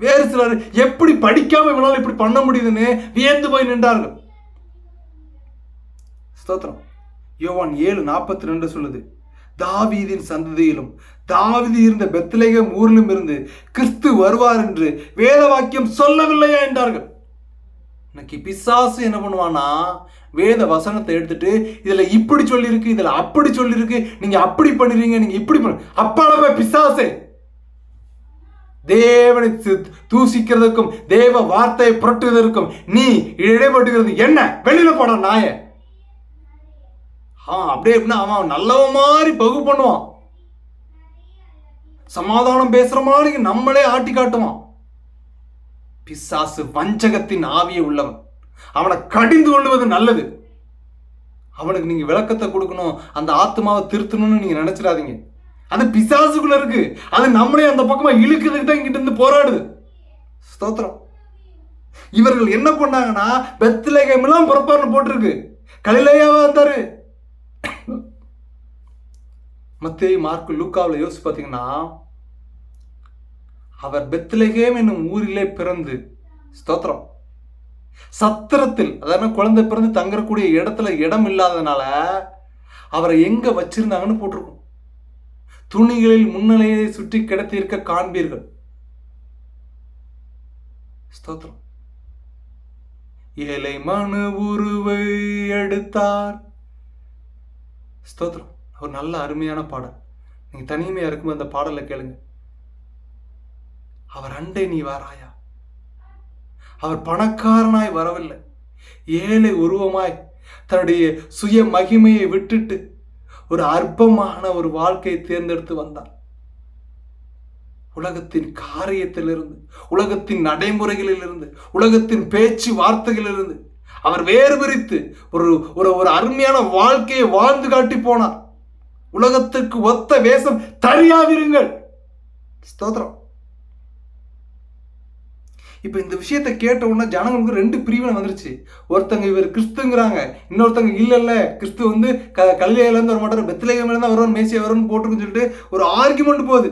வேறு சிலர் எப்படி படிக்காம இவனால் இப்படி பண்ண முடியுதுன்னு வியந்து போய் நின்றார்கள். ஸ்தோத்திரம். யோவான் 7:42 சொல்லுது, தாவீதின் சந்ததியிலும் தாவீது இருந்த பெத்லகேம் ஊரிலும் இருந்து கிறிஸ்து வருவார் என்று வேத வாக்கியம் சொல்லவில்லையா என்றார்கள். இன்னைக்கு பிசாசு என்ன பண்ணுவானா, வேத வசனத்தை எடுத்துட்டு இதுல இப்படி சொல்லியிருக்கு, இதுல அப்படி சொல்லியிருக்கு, நீங்க அப்படி பண்ணிடுறீங்க, நீங்க இப்படி பண்ண, அப்பாலவே பிசாசே, தேவனை தூசிக்கிறதுக்கும் தேவ வார்த்தையை புரட்டுவதற்கும் நீ இடைப்பட்டுகிறது என்ன? வெளியில போன நாய. அப்படியே எப்படின்னா அவன் நல்லவ மாதிரி பகு பண்ணுவான், சமாதானம் பேசுற மாதிரி நம்மளே ஆட்டி காட்டுவான். பிசாசு வஞ்சகத்தின் ஆவியை உள்ளவன். அவனை கடிந்து கொள்வது நல்லது. அவனுக்கு நீங்க விளக்கத்தை கொடுக்கணும், அந்த ஆத்மாவை திருத்தணும்னு நீங்க நினைச்சிடாதீங்க. அது பிசாசுக்குள்ள இருக்கு, அது நம்மளே அந்த பக்கமா இழுக்குதுக்கு தான் இங்கிட்ட இருந்து போராடுது. ஸ்தோத்திரம். இவர்கள் என்ன பண்ணாங்கன்னா, பெத்லகேம் எல்லாம் புறப்பாடுன்னு போட்டிருக்கு, கலிலேயாவா இருந்தாரு. மத்தேயு, மார்க்கு, லூக்காவில் யோசிச்சு பார்த்தீங்கன்னா, அவர் பெத்லகேம் என்னும் ஊரிலே பிறந்து, ஸ்தோத்திரம், சத்திரத்தில், அதாவது குழந்தை பிறந்து தங்கக்கூடிய இடத்துல இடம் இல்லாதனால அவரை எங்க வச்சிருந்தாங்கன்னு போட்டிருக்கும். துணிகளில் முன்னிலையை சுற்றி கிடத்தி இருக்க காண்பீர்கள். ஸ்தோத்திரம். ஏழை மனு உருவை எடுத்தார். ஸ்தோத்திரம். ஒரு நல்ல அருமையான பாடல். நீங்க தனிமையா இருக்கும் அந்த பாடலை கேளுங்க. அவர் அண்டை நீ வாராயா. அவர் பணக்காரனாய் வரவில்லை, ஏழை உருவமாய் தன்னுடைய சுய மகிமையை விட்டுட்டு ஒரு அற்பமான ஒரு வாழ்க்கையை தேர்ந்தெடுத்து வந்தார். உலகத்தின் காரியத்திலிருந்து, உலகத்தின் நடைமுறைகளிலிருந்து, உலகத்தின் பேச்சு வார்த்தைகளிலிருந்து அவர் வேறு பிரித்து ஒரு அருமையான வாழ்க்கையை வாழ்ந்து காட்டி போனார். உலகத்துக்கு ஒத்த வேஷம் தரியாதிருங்கள். ஸ்தோத்திரம். இப்ப இந்த விஷயத்தை கேட்ட உடனே ஜனங்களுக்கு ரெண்டு பிரிவினை வந்துருச்சு. ஒருத்தங்க இவர் கிறிஸ்துங்கிறாங்க, இன்னொருத்தங்க இல்ல கிறிஸ்து வந்து கலிலேயில இருந்து வர மாட்டார், பெத்லகேம்ல இருந்து வருவார், மேசியா வரும்னு போட்டுருக்குன்னு சொல்லிட்டு ஒரு ஆர்குமெண்ட் போகுது.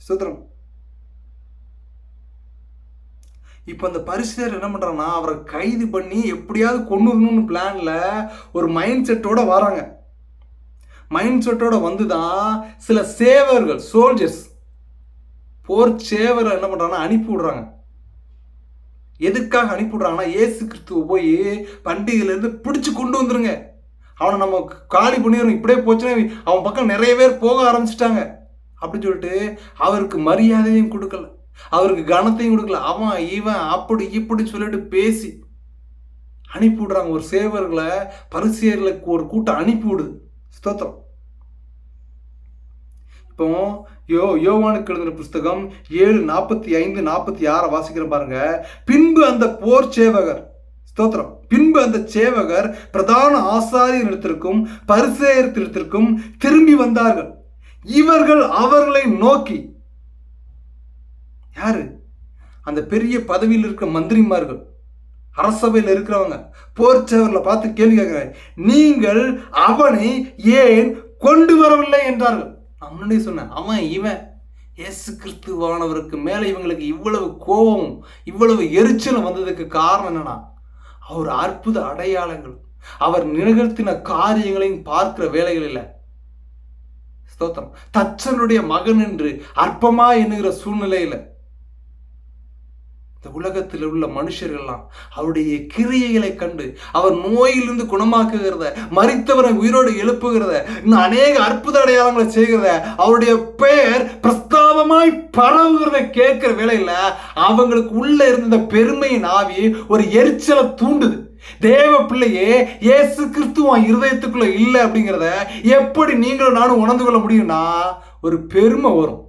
ஸ்தோத்திரம். இப்ப அந்த பரிசேயர் என்ன பண்றாங்கன்னா, அவரை கைது பண்ணி எப்படியாவது கொண்டு வரணும்னு பிளான்ல ஒரு மைண்ட் செட்டோட வராங்க. மைண்ட் செட்டோட வந்துதான் சில சேவர்கள், சோல்ஜர்ஸ், போர் சேவரை என்ன பண்றாங்கன்னா அனுப்பி விடுறாங்க. எதுக்காக அனுப்பி விடுறாங்கன்னா, இயேசு கிறிஸ்துவ போய் பண்டிகையில இருந்து பிடிச்சு கொண்டு வந்துருங்க, அவனை நம்ம காலி பண்ணிடுறோம், இப்படியே போச்சுன்னா அவன் பக்கம் நிறைய பேர் போக ஆரம்பிச்சிட்டாங்க அப்படின்னு சொல்லிட்டு அவருக்கு மரியாதையும் கொடுக்கல, அவருக்கு கனத்தையும் கொடுக்கல. அவன் இவன் அப்படி இப்படி சொல்லிட்டு பேசி அனுப்பி விடுறாங்க. ஒரு சேவர்களை, பரிசேயர்களுக்கு ஒரு கூட்டம் அனுப்பி விடுது. ஸ்தோத்திரம். இப்போ யோவானுக்கு எழுதின புஸ்தகம் 7:45-46 வாசிக்கிற பாருங்க. பின்பு அந்த போர் சேவகர், ஸ்தோத்திரம், பின்பு அந்த சேவகர் பிரதான ஆசாரியரிடத்திற்கும் பரிசேயரிடத்திற்கும் திரும்பி வந்தார்கள். இவர்கள் அவர்களை நோக்கி, யாரு? அந்த பெரிய பதவியில் இருக்கிற மந்திரிமார்கள், அரசவையில் இருக்கிறவங்க போர் சேவர்களை பார்த்து கேள்வி கேட்கிறாங்க, நீங்கள் அவனை ஏன் கொண்டு வரவில்லை என்றார்கள். நான் முன்னாடி சொன்னேன், அவன் இவன் இயேசு கிறிஸ்துவானவருக்கு மேல இவங்களுக்கு இவ்வளவு கோபம், இவ்வளவு எரிச்சலும் வந்ததுக்கு காரணம் என்னன்னா, அவர் அற்புத அடையாளங்கள், அவர் நிகழ்த்தின காரியங்களையும் பார்க்கிற வேலைகள் இல்லை. ஸ்தோத்திரம். தச்சனுடைய மகன் என்று அற்பமா என்கிற சூழ்நிலையில இந்த உலகத்தில் உள்ள மனுஷர்கள்லாம் அவருடைய கிரியைகளை கண்டு அவர் நோயிலிருந்து குணமாக்குகிறத, மரித்தவரை உயிரோடு எழுப்புகிறத, இன்னும் அநேக அற்புத அடையாளங்களை செய்கிறத, அவருடைய பெயர் பிரஸ்தாபமாய் பரவுகிறத கேட்கிற வேளையில அவங்களுக்கு உள்ள இருந்த பெருமையின் ஆவி ஒரு எரிச்சலை தூண்டுது. தேவ பிள்ளையே, இயேசு கிறிஸ்துவ இருதயத்துக்குள்ள இல்லை அப்படிங்கிறத எப்படி நீங்களும் நானும் உணர்ந்து கொள்ள முடியும்னா, ஒரு பெருமை வரும்.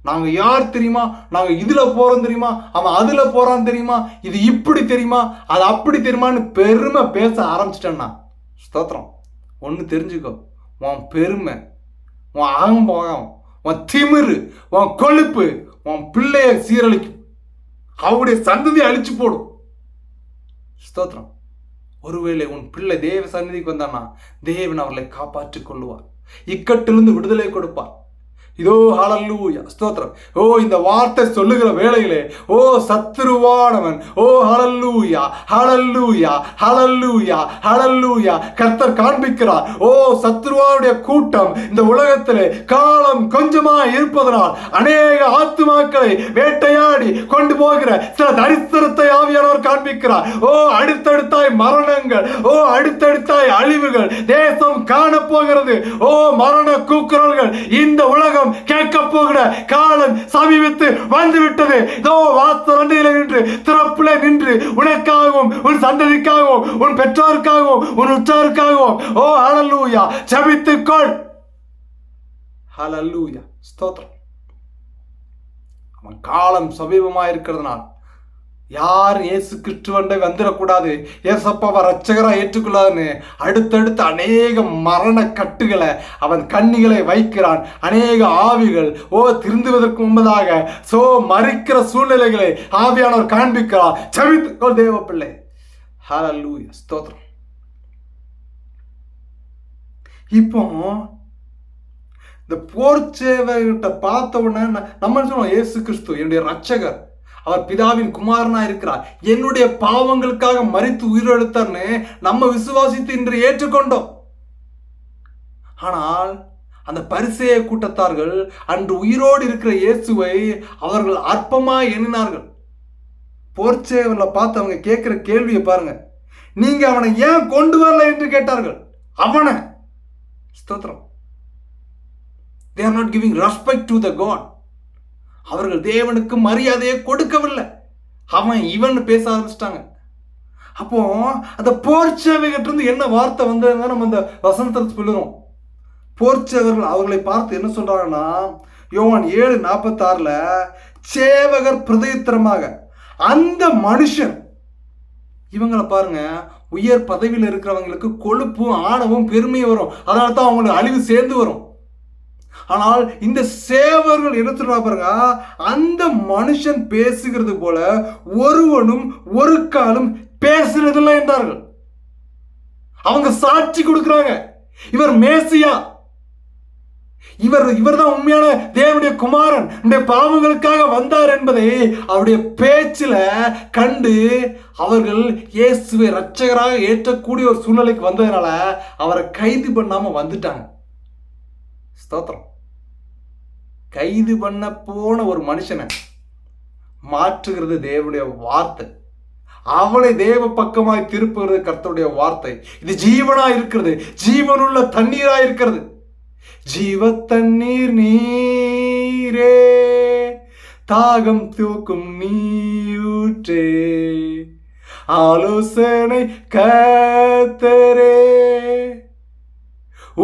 நாங்கள் யார் தெரியுமா, நாங்கள் இதில் போகிறோம் தெரியுமா, அவன் அதில் போகிறான் தெரியுமா, இது இப்படி தெரியுமா, அது அப்படி தெரியுமான்னு பெருமை பேச ஆரம்பிச்சிட்டேன்னா, ஸ்தோத்திரம், ஒன்று தெரிஞ்சுக்கோ, உன் பெருமை, உன் அகம்பாகம், உன் திமிரு, உன் கொழுப்பு உன் பிள்ளைய சீரழிக்கும், அவருடைய சந்ததியை அழிச்சு போடும். ஸ்தோத்திரம். ஒருவேளை உன் பிள்ளை தேவ சந்நிதிக்கு வந்தானா தேவன் அவர்களை காப்பாற்றிக் கொள்ளுவார், இக்கட்டிலிருந்து விடுதலை கொடுப்பார். இதோ ஹல்லேலூயா, ஸ்தோத்திரம். ஓ, இந்த வார்த்தை சொல்லுகிற வேளையிலே, ஓ சத்துருவானவன், ஓ ஹல்லேலூயா ஹல்லேலூயா ஹல்லேலூயா ஹல்லேலூயா, கர்த்தர் காண்பிக்கிறார். ஓ, சத்துருவானுடைய கூட்டம் இந்த உலகத்திலே காலம் கொஞ்சமா இருப்பதனால் அநேக ஆத்துமாக்களை வேட்டையாடி கொண்டு போகிற சில தரித்திரத்தை ஆவியானவர் காண்பிக்கிறார். ஓ, அடுத்தடுத்தாய் மரணங்கள், ஓ அடுத்தடுத்தாய் அழிவுகள் தேசம் காணப்போகிறது. ஓ, மரண கூக்குரல்கள் இந்த உலகம் கேட்க போகிற காலம் சமீபித்து வந்துவிட்டது. இதோ வாசல் அண்டையில நின்று, திறப்புல நின்று, உனக்காகவும் உன் சந்ததிக்காகவும் உன் பெற்றோருக்காகவும் உன் உற்றாருக்காகவும் ஓ ஹல்லேலூயா ஜெபித்துக்கொள். ஹல்லேலூயா, ஸ்தோத்திரம். அவன் காலம் சமீபமாக இருக்கிறதுனால் யாரும் இயேசு கிறிஸ்துவண்டை வந்துடக்கூடாது, ஏசப்பாவை ரட்சகராக ஏற்றுக்கொள்ளாதுன்னு அடுத்தடுத்து அநேக மரண கட்டுகளை அவன் கண்ணிகளை வைக்கிறான். அநேக ஆவிகள் ஓ திருந்துவதற்கு முன்பதாக மறிக்கிற சூழ்நிலைகளை ஆவியானவர் காண்பிக்கிறார். ஜெபித்துக்கொள் தேவ பிள்ளை. ஹல்லேலூயா, ஸ்தோத்திரம். இப்போ இந்த போர் சேவைகிட்ட பார்த்த உடனே நம்ம சொல்லுவோம், இயேசு கிறிஸ்து என்னுடைய ரட்சகர், அவர் பிதாவின் குமாரனா இருக்கிறார், என்னுடைய பாவங்களுக்காக மரித்து உயிரெழுத்தார்னு நம்ம விசுவாசித்து இன்று ஏற்றுக்கொண்டோம். ஆனால் அந்த பரிசேய கூட்டத்தார்கள் அன்று உயிரோடு இருக்கிற இயேசுவை அவர்கள் அற்பமாய் எண்ணினார்கள். போர்ச்சேவர்ல பார்த்து அவங்க கேட்கிற கேள்வியை பாருங்க, நீங்க அவனை ஏன் கொண்டு வரல என்று கேட்டார்கள். அவனை, ஸ்தோத்திரம், they are not giving respect to the God. அவர்கள் தேவனுக்கு மரியாதையை கொடுக்கவில்லை. அவன் இவன் பேச ஆரம்பிச்சிட்டாங்க. அப்போ அந்த போர்ச்சேவைகிட்ட இருந்து என்ன வார்த்தை வந்ததுன்னு நம்ம அந்த வசனத்தை சொல்லுறோம். போர்ச்சேவர்கள் அவர்களை பார்த்து என்ன சொல்றாங்கன்னா, யோவான் 7:46 சேவகர் பிரதித்திரமாக அந்த மனுஷன், இவங்களை பாருங்க, உயர் பதவியில் இருக்கிறவங்களுக்கு கொழுப்பும் ஆணவம் பெருமையும் வரும், அதனால தான் அவங்களுக்கு அழிவு சேர்ந்து வரும். ஆனால் இந்த சேவர்கள் என்ன சொல்றா பாருங்க, அந்த மனுஷன் பேசுகிறது போல ஒருவனும் ஒரு காலம் பேசுறதில்லை என்றார்கள். அவங்க சாட்சி கொடுக்கிறாங்க, இவர் மேசியா, இவர் தான் உண்மையான தேவனுடைய குமாரன், இந்த பாவங்களுக்காக வந்தார் என்பதை அவருடைய பேச்சில கண்டு அவர்கள் இயேசுவை இரட்சகராக ஏற்றக்கூடிய ஒரு சூழ்நிலைக்கு வந்ததுனால அவரை கைது பண்ணாம வந்துட்டாங்க. ஸ்தோத்திரம். கைது பண்ண போன ஒரு மனுஷனை மாற்றுகிறது தேவனுடைய வார்த்தை. அவனை தேவ பக்கமாய் திருப்புகிறது கர்த்தருடைய வார்த்தை. இது ஜீவனா இருக்கிறது, ஜீவனுள்ள தண்ணீரா இருக்கிறது. ஜீவ தண்ணீர் நீரே, தாகம் தூக்கும் நீயூற்றே, ஆலோசனை கர்த்தரே,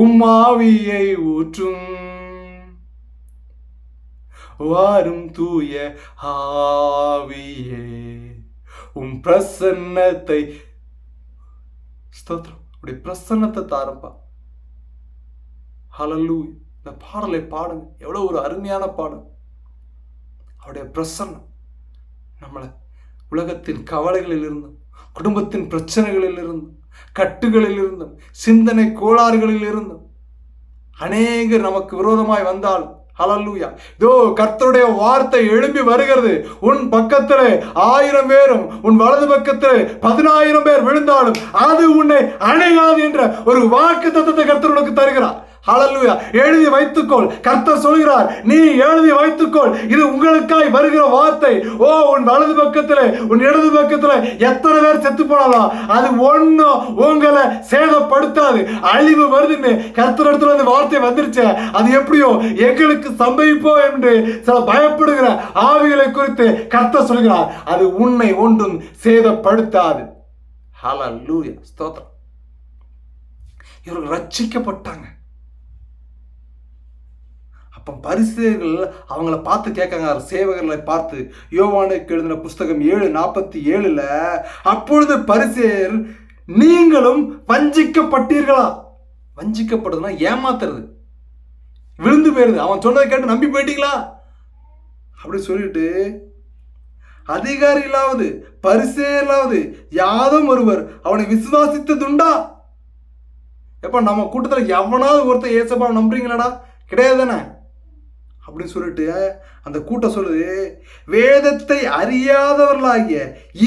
உம்மாவியை ஊற்றும், வாரும் தூய ஆவியே, உம் பிரசன்னத்தை, ஸ்தோத்திரம், உடைய பிரசன்னத்தை தாரப்பா. ஹல்லேலூயா. இந்த பாடலை பாடுங்க, எவ்வளவு ஒரு அருமையான பாடல். அவருடைய பிரசன்னம் நம்மளை உலகத்தின் கவலைகளில் இருந்தும், குடும்பத்தின் பிரச்சனைகளில் இருந்தும், கட்டுகளில் இருந்தும், சிந்தனை கோளாறுகளில் இருந்தும், அநேகர் நமக்கு விரோதமாய் வந்தாலும், ஹல்லேலூயா, இதோ கர்த்தருடைய வார்த்தை எழும்பி வருகிறது. உன் பக்கத்திலே 1000 பேரும் உன் வலது பக்கத்திலே 10,000 பேர் விழுந்தாலும் அது உன்னை அணையாது என்ற ஒரு வாக்கு தத்தத்தை கர்த்தர் உனக்கு தருகிறார். ஹல்லேலூயா. எழுதி வைத்துக்கொள். கர்த்தர் சொல்கிறார், நீ எழுதி வைத்துக்கொள், இது உங்களுக்காய் வருகிற வார்த்தை. ஓ, உன் வலது பக்கத்திலே உன் இடது பக்கத்திலே எத்தனை பேர் செத்து போனாலும் அது ஒன்னும் உங்களை சேதப்படுத்தாது. அழிவு வருதுன்னு கர்த்தர் இடத்துல அந்த வார்த்தை வந்துருச்சு, அது எப்படியோ எங்களுக்கு சம்பவிப்போ என்று சில பயப்படுகிற ஆவிகளை குறித்து கர்த்தர் சொல்கிறார், அது உன்னை ஒன்றும் சேதப்படுத்தாது. ஹல்லேலூயா, ஸ்தோத்திரம். இவர்கள் ரட்சிக்கப்பட்டாங்க. அப்போ பரிசேயர்கள் அவங்கள பார்த்து கேட்காங்க, சேவகர்களை பார்த்து. யோவானுக்கு எழுதின புஸ்தகம் 7:47 அப்பொழுது பரிசேயர், நீங்களும் வஞ்சிக்கப்பட்டீர்களா? வஞ்சிக்கப்படுதுன்னா ஏமாத்துறது, விழுந்து போயிருது. அவன் சொன்னதை கேட்டு நம்பி போயிட்டீங்களா அப்படி சொல்லிட்டு, அதிகாரிகளாவது பரிசேயர்களாவது யாதும் ஒருவர் அவனை விசுவாசித்ததுண்டா? எப்ப நம்ம கூட்டத்தில் எவனாவது ஒருத்தர் ஏசப்பாவை நம்புறீங்களாடா? கிடையாது தானே அப்படின்னு சொல்லிட்டு அந்த கூட்டம் சொல்லுது, வேதத்தை அறியாதவர்களாகிய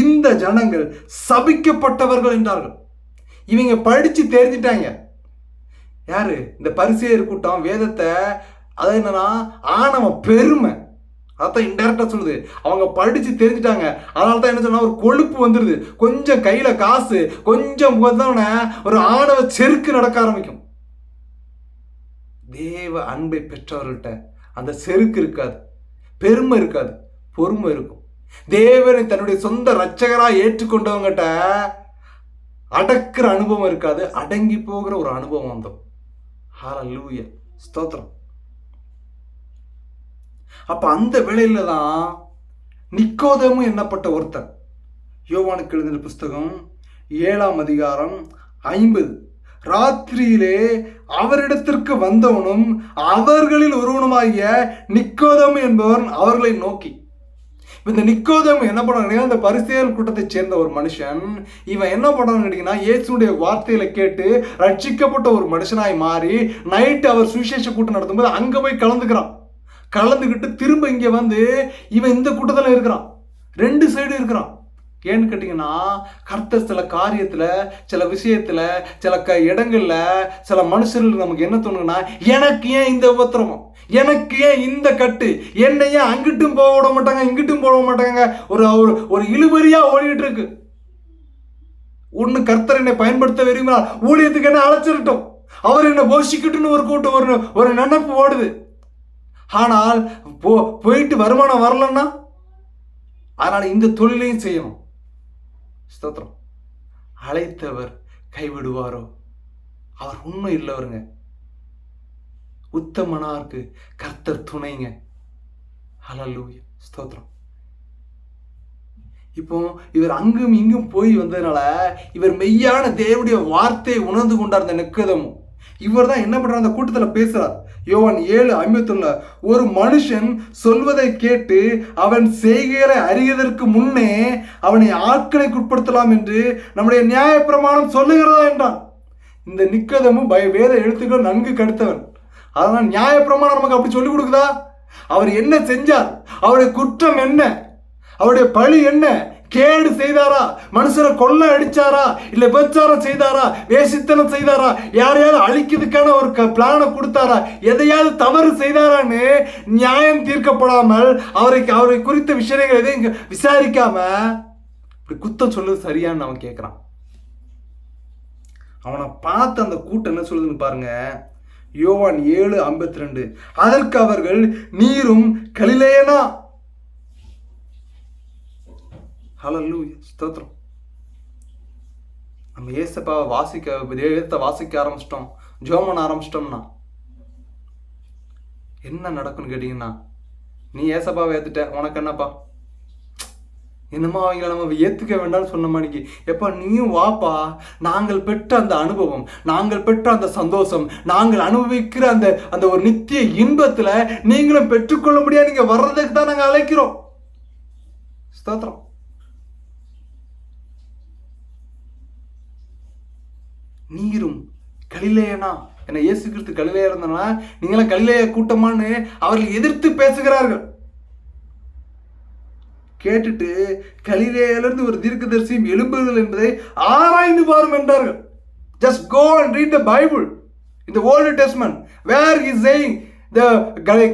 இந்த ஜனங்கள் சபிக்கப்பட்டவர்கள் என்றார்கள். இவங்க படிச்சு தெரிஞ்சிட்டாங்க. யாரு? இந்த பரிசேயர் கூட்டம் வேதத்தை, அது என்னன்னா ஆணவ பெருமை, அதான் இன்டெரக்டா சொல்லுது. அவங்க படிச்சு தெரிஞ்சுட்டாங்க. அதனால தான் என்ன சொன்னா, ஒரு கொழுப்பு வந்துடுது. கொஞ்சம் கையில காசு, கொஞ்சம் ஒரு ஆணவ செருக்கு நடக்க ஆரம்பிக்கும். தேவ அன்பை பெற்றவர்கள்ட்ட அந்த செருக்கு இருக்காது, பெருமை இருக்காது, பொறுமை இருக்கும். தேவனை தன்னுடைய சொந்த ரட்சகராக ஏற்றுக்கொண்டவங்கிட்ட அடக்கிற அனுபவம் இருக்காது, அடங்கி போகிற ஒரு அனுபவம் வந்தோம். ஹல்லேலூயா, ஸ்தோத்திரம். அப்ப அந்த வேளையில தான் நிக்கோதேமு என்னப்பட்ட ஒருத்தர், யோவானுக்கு எழுதின புஸ்தகம் 7:50, ராத்திரியிலே அவரிடத்திற்கு வந்தவனும் அவர்களில் ஒருவனுமாகிய நிக்கோதேமு என்பவன் அவர்களை நோக்கி. இந்த நிக்கோதேமு என்ன பண்ணாங்க, இந்த பரிசேயர் கூட்டத்தை சேர்ந்த ஒரு மனுஷன். இவன் என்ன பண்ணான்னு கேட்டீங்கன்னா, இயேசுடைய வார்த்தையில கேட்டு ரட்சிக்கப்பட்ட ஒரு மனுஷனாய் மாறி நைட்டு அவர் சுவிசேஷ கூட்டம் நடத்தும்போது அங்க போய் கலந்துக்கிட்டு திரும்ப இங்க வந்து இவன் இந்த கூட்டத்தில் இருக்கிறான். 2 சைடு இருக்கிறான். ஏன்னு கேட்டீங்கன்னா, கர்த்தர் சில காரியத்துல, சில விஷயத்துல, சில இடங்கள்ல, சில மனுஷர்கள் நமக்கு என்ன தோணுன்னா, எனக்கு ஏன் இந்த உபத்திரமம், எனக்கு ஏன் இந்த கட்டு, என்னை ஏன் அங்கிட்டும் போக விட மாட்டாங்க, இங்கிட்டும் போக மாட்டாங்க, ஒரு இழுபறியா ஓடிட்டு இருக்கு. ஒண்ணு கர்த்தர் என்னை பயன்படுத்த விரும்பினால் ஊழியத்துக்கு என்ன அழைச்சிருட்டோம், அவர் என்ன போஷிக்கட்டுன்னு ஒரு கூட்டம், ஒரு நினைப்பு ஓடுது. ஆனால் போயிட்டு வருமானம் வரலன்னா, அதனால இந்த தொழிலையும் செய்யணும். ஸ்தோத்திரம். அழைத்தவர் கைவிடுவாரோ? அவர் உண்மை இல்லவருங்க. உத்தமனாருக்கு கர்த்தர் துணைங்க. ஹல்லேலூயா, ஸ்தோத்திரம். இப்போ இவர் அங்கும் இங்கும் போய் வந்ததுனால இவர் மெய்யான தேவனுடைய வார்த்தையை உணர்ந்து கொண்டார். இந்த நிக்கோதேமு இவர் தான் என்ன பண்றார், அந்த கூட்டத்தில் பேசுறார். யோவான் 7:51, ஒரு மனுஷன் சொல்வதை கேட்டு அவன் செய்கிற அறிவதற்கு முன்னே அவனை ஆட்களுக்கு உட்படுத்தலாம் என்று நம்முடைய நியாயப்பிரமாணம் சொல்லுகிறதா என்றான். இந்த நிக்கோதேமு வேத எழுத்துக்கள் நன்கு கடுத்தவன். அதனால நியாயப்பிரமாணம் நமக்கு அப்படி சொல்லிக் கொடுக்குதா? அவர் என்ன செஞ்சார், அவருடைய குற்றம் என்ன, அவருடைய பழி என்ன, கேடு செய்தாரா, மனுஷரை கொள்ள அடிச்சாரா, இல்ல விபச்சாரம் செய்தாரா, வேசித்தனம் செய்தாரா, யாரையாவது அழிக்கிறதுக்கான ஒரு பிளானை கொடுத்தாரா, எதையாவது தவறு செய்தாரான்னு நியாயம் தீர்க்கப்படாமல் அவரை குறித்த விஷயங்கள் எதையும் விசாரிக்காம இப்படி குத்தம் சொல்லுது சரியான்னு அவன் கேட்கிறான். அவனை பார்த்து அந்த கூட்டம் என்ன சொல்லுதுன்னு பாருங்க. யோவான் 7:52, அதற்கு அவர்கள், நீரும் கலிலேயனா? ஹல்லேலூயா, ஸ்தோத்திரம். நம்ம ஏசப்பாவை வாசிக்க ஆரம்பிச்சிட்டோம், ஜெபம் பண்ண ஆரம்பிச்சிட்டோம்னா என்ன நடக்கும்னு கேட்டீங்கன்னா, நீ ஏசப்பாவை ஏத்துட்ட, உனக்கு என்னப்பா, என்னமா அவங்கள நம்ம ஏத்துக்க வேண்டாம்னு சொன்ன மாணிக்கு, எப்பா நீயும் வாப்பா, நாங்கள் பெற்ற அந்த அனுபவம், நாங்கள் பெற்ற அந்த சந்தோஷம், நாங்கள் அனுபவிக்கிற அந்த ஒரு நித்திய இன்பத்துல நீங்களும் பெற்றுக்கொள்ள முடியாது, நீங்க வர்றதுக்கு தான் நாங்கள் அழைக்கிறோம். ஸ்தோத்திரம். நீரும் கலிலேயனா? என்ன இயேசு கிறிஸ்து கலிலேயா இருந்தானா? நீங்களாம் கலிலேய கூட்டமான்னு அவர்கள் எதிர்த்து பேசுகிறார்கள். கேட்டுட்டு கலிலேயிலிருந்து ஒரு தீர்க்கதரிசியும் எழும்புதல் என்பதை ஆராய்ந்து பாரும் என்றார்கள். Just go and read the Bible in the Old Testament where he is saying the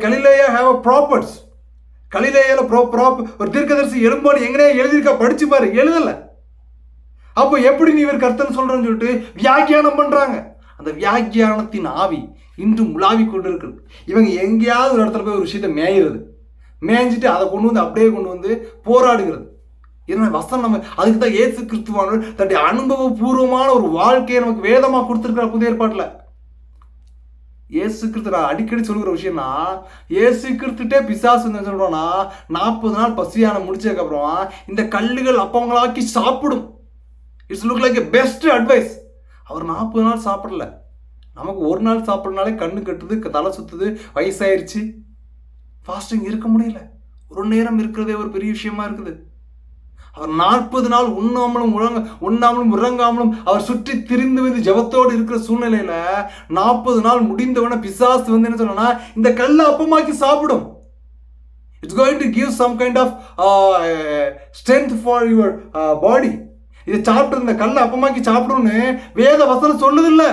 Galilee have a prophets. கலிலேயில ஒரு தீர்க்கதரிசி எழும்போன்னு எங்கனே எழுதியிருக்கா, படிச்சு பாரு. எழுதல. அப்போ எப்படி நீ இவர் கர்த்தன் சொல்றன்னு சொல்லிட்டு வியாக்கியானம் பண்றாங்க. அந்த வியாக்கியானத்தின் ஆவி இன்றும் உலாவி கொண்டு இருக்கு. இவங்க எங்கேயாவது ஒரு இடத்துல போய் ஒரு விஷயத்தை மேய்ஞ்சிட்டு அதை அப்படியே கொண்டு வந்து போராடுகிறது. ஏன்னா வசனம் நம்ம அதுக்கு தான் இயேசு கிறிஸ்துவான தன்னுடைய அனுபவபூர்வமான ஒரு வாழ்க்கையை நமக்கு வேதமாக கொடுத்துருக்கிற புதிய ஏற்பாட்டில். இயேசு கிறிஸ்து, நான் அடிக்கடி சொல்கிற விஷயம்னா, இயேசு கிறிஸ்துட்டே பிசாசு என்ன சொல்கிறோன்னா, 40 நாள் பசியான முடிச்சதுக்கப்புறம் இந்த கல்லுகள் அப்பங்களாக்கி சாப்பிடும். It's look like a best advice. அவர் 40 நாள் சாப்பிடல. நமக்கு ஒரு நாள் சாப்பிட்றனாலே கண்ணு கட்டுது, தலை சுற்றுது, வயசாயிருச்சு, ஃபாஸ்டிங் இருக்க முடியல. ஒரு நேரம் இருக்கிறதே ஒரு பெரிய விஷயமா இருக்குது. அவர் 40 நாள் உண்ணாமலும் உறங்காமலும் அவர் சுற்றி திரிந்து வந்து ஜபத்தோடு இருக்கிற சூழ்நிலையில 40 நாள் முடிந்தவன பிசாசு வந்து என்ன சொன்னா, இந்த கல்லை அப்பமாக்கி சாப்பிடும். It's going to give some kind of strength for your body. இதை சாப்பிட்டு இந்த கல்லை அப்பமாக்கி சாப்பிடும்னு வேத வசனம் சொல்லுது இல்ல.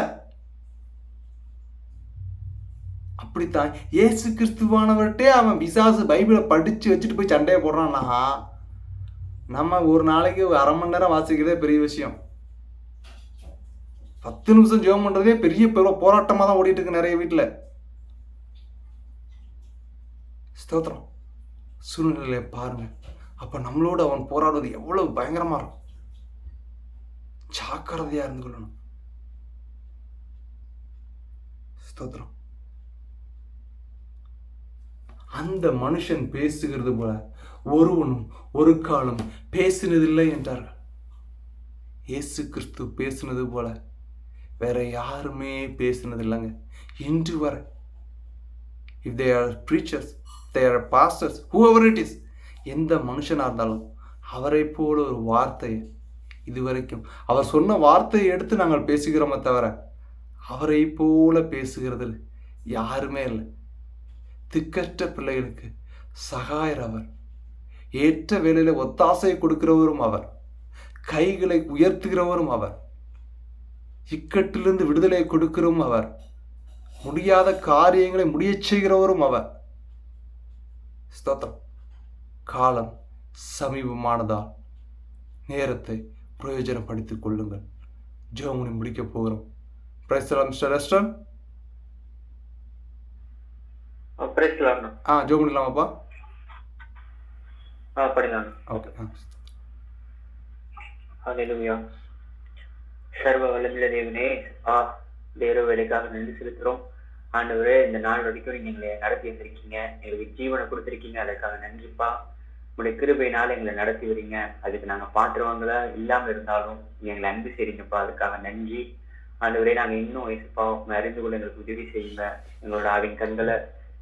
அப்படித்தான் இயேசு கிறிஸ்துவானவர்கிட்டே அவன் பிசாசு பைபிளை படிச்சு வச்சுட்டு போய் சண்டையை போடுறான்னா, நம்ம ஒரு நாளைக்கு 1/2 மணி நேரம் வாசிக்கிறதே பெரிய விஷயம். 10 நிமிஷம் ஜெபம் பண்றதே பெரிய போராட்டமா தான் ஓடிட்டு இருக்கு நிறைய வீட்டில். ஸ்தோத்திரம். சூழ்நிலையை பாருங்க. அப்ப நம்மளோட அவன் போராடுவது எவ்வளவு பயங்கரமா இருக்கும். ஜாக்கிரதையா இருந்து கொள்ளணும். ஸ்தோத்திரம். அந்த மனுஷன் பேசுகிறது போல ஒருவனும் ஒரு காலம் பேசினதில்லை என்றார்கள். இயேசு கிறிஸ்து பேசினது போல வேற யாருமே பேசினது இல்லைங்க இன்று வரை. If they are preachers, they are pastors, whoever it is, எந்த மனுஷனாக இருந்தாலும் அவரை போல ஒரு வார்த்தையை இதுவரைக்கும் அவர் சொன்ன வார்த்தையை எடுத்து நாங்கள் பேசுகிறோமே தவிர அவரை போல பேசுகிறது யாருமே இல்லை. திக்கற்ற பிள்ளைகளுக்கு சகாயர் அவர். ஏற்ற வேளையில ஒத்தாசை கொடுக்கிறவரும் அவர். கைகளை உயர்த்துகிறவரும் அவர். இக்கட்டிலிருந்து விடுதலை கொடுக்கிறவரும் அவர். முடியாத காரியங்களை முடியச் செய்கிறவரும் அவர். ஸ்தோத்திரம். காலம் சமீபமானதால் நேரத்தை பிரயோஜனப்படுத்திக் கொள்ளுங்கள். ஜெபம் முடிக்க போகிறோம். Praise the Lord. மிஸ்டர் ரெஸ்டன் ஜெபம் பண்ணலாமாப்பா? படிக்கலாம். ஓகே. ஹல்லேலூயா. சர்வ வல்லமையுள்ள தேவனே, தேவ வேலைக்காக நன்றி செலுத்துறோம். ஆண்டவரே, இந்த நாள் வரைக்கும் நீங்க எங்களை நடத்தி வந்திருக்கீங்க, எங்களுக்கு ஜீவனை கொடுத்துருக்கீங்க, அதுக்காக நன்றிப்பா. உங்களுடைய கிருபையினால எங்களை நடத்தி வரீங்க. அதுக்கு நாங்க பாத்துருவாங்களா இல்லாம இருந்தாலும் நீங்க எங்களை அன்பு செய்றீங்கப்பா, அதுக்காக நன்றி. ஆண்டவரே, நாங்க இன்னும் வயசுப்பா அறிந்து கொள்ள எங்களுக்கு உதவி செய்யுங்க. எங்களோட ஆவின் கண்களை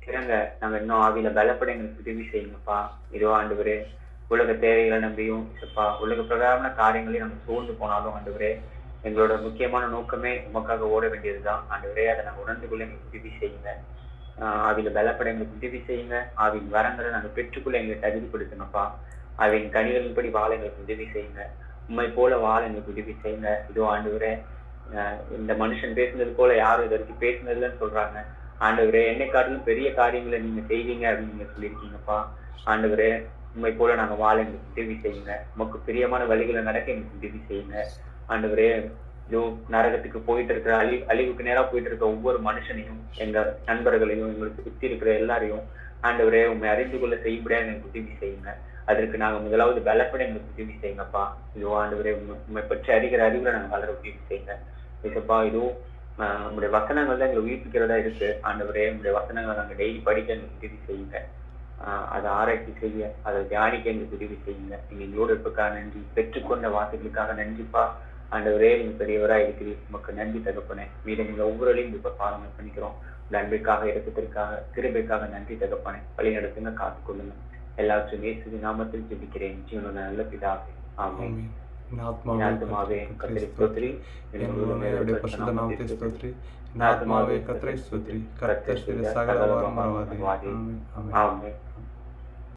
திறங்க, நாங்க இன்னும் ஆவியில பலப்பட எங்களுக்கு உதவி செய்யுங்கப்பா. இதோ ஆண்டவரே, உலக தேவைகளை நம்பியும் உலக பிரகாரமான காரியங்களையும் நம்ம சூழ்ந்து போனாலும் ஆண்டவரே, எங்களோட முக்கியமான நோக்கமே உமக்காக ஓட வேண்டியதுதான். ஆண்டவரே, அதை நாங்கள் உணர்ந்து கொள்ள எங்களுக்கு உதவி செய்யுங்க. ஆவியில பலப்பட எங்களுக்கு உதவி செய்யுங்க. ஆவின் வரங்களை நாங்கள் பெற்றுக்கொள்ள எங்களை தகுதிப்படுத்தணும்ப்பா. ஆவின் கனிகளின்படி வாழ எங்களுக்கு உதவி செய்யுங்க. உண்மை போல வாழ எங்களுக்கு உதவி செய்யுங்க. இதோ ஆண்டவரே, இந்த மனுஷன் பேசுனது போல யாரும் இது வரைக்கும் பேசுனதுலன்னு சொல்றாங்க. ஆண்டவரே, என்னை காட்டிலும் பெரிய காரியங்களை நீங்க செய்வீங்க அப்படின்னு நீங்க சொல்லியிருக்கீங்கப்பா. ஆண்டவரே, உண்மை போல நாங்க வாழ எங்களுக்கு உதவி செய்யுங்க. உமக்கு பிரியமான வழிகளை நடக்க எங்களுக்கு உதவி செய்யுங்க. ஆண்டவரே, இதோ நரகத்துக்கு போயிட்டு இருக்கிற அழிவுக்கு நேரா போயிட்டு இருக்க ஒவ்வொரு மனுஷனையும், எங்க நண்பர்களையும், எங்களுக்கு சுத்தி இருக்கிற எல்லாரையும் ஆண்டவரே உண்மை அறிந்து கொள்ள செய்யும்படியா எங்களுக்கு உதவி செய்யுங்க. அதற்கு நாங்க முதலாவது பலப்பட எங்களுக்கு உதவி செய்யுங்கப்பா. இதோ ஆண்டவரே, உண்மை பற்றி அறிகிற அறிவுரை நாங்க வளர உதவி செய்யுங்க. இதுப்பா, இதுவும் உங்களுடைய வசனங்கள் தான் எங்களை உயிர்ப்பிக்கிறதா இருக்கு. ஆண்டவரே, உங்களுடைய வசனங்களை நாங்கள் டெய்லி படிக்க எங்களுக்கு உதவி செய்யுங்க. அதை ஆராய்ச்சி செய்ய, அதை தியானிக்க எங்களுக்கு உதவி செய்யுங்க. நீங்க எங்களோடு இருப்பதற்காக நன்றி. பெற்றுக்கொண்ட வார்த்தைகளுக்காக நன்றிப்பா. ஆண்டவரே, நீங்க பெரியவராக இருக்கிறீர். உமக்கு நன்றி தகப்பனே. மீது நீங்க ஒவ்வொருளையும் இப்ப பாருங்க பண்ணிக்கிறோம். உங்க அன்பிற்காக, இரக்கத்திற்காக, கிருபைக்காக நன்றி தகப்பனே. வழி நடத்துங்க, காத்துக்கொள்ளுங்க. எல்லாவற்றையும் இயேசுவின் நாமத்தில் ஜெபிக்கிறேன், ஜீவனுள்ள நல்ல பிதாவே. ஆமென். ஆத்மாவே கர்த்தரை ஸ்தோத்திரி, ஆத்மாவே கர்த்தரை ஸ்தோத்திரி, கர்த்தர் சகல வரமரவாதே. ஆமென்.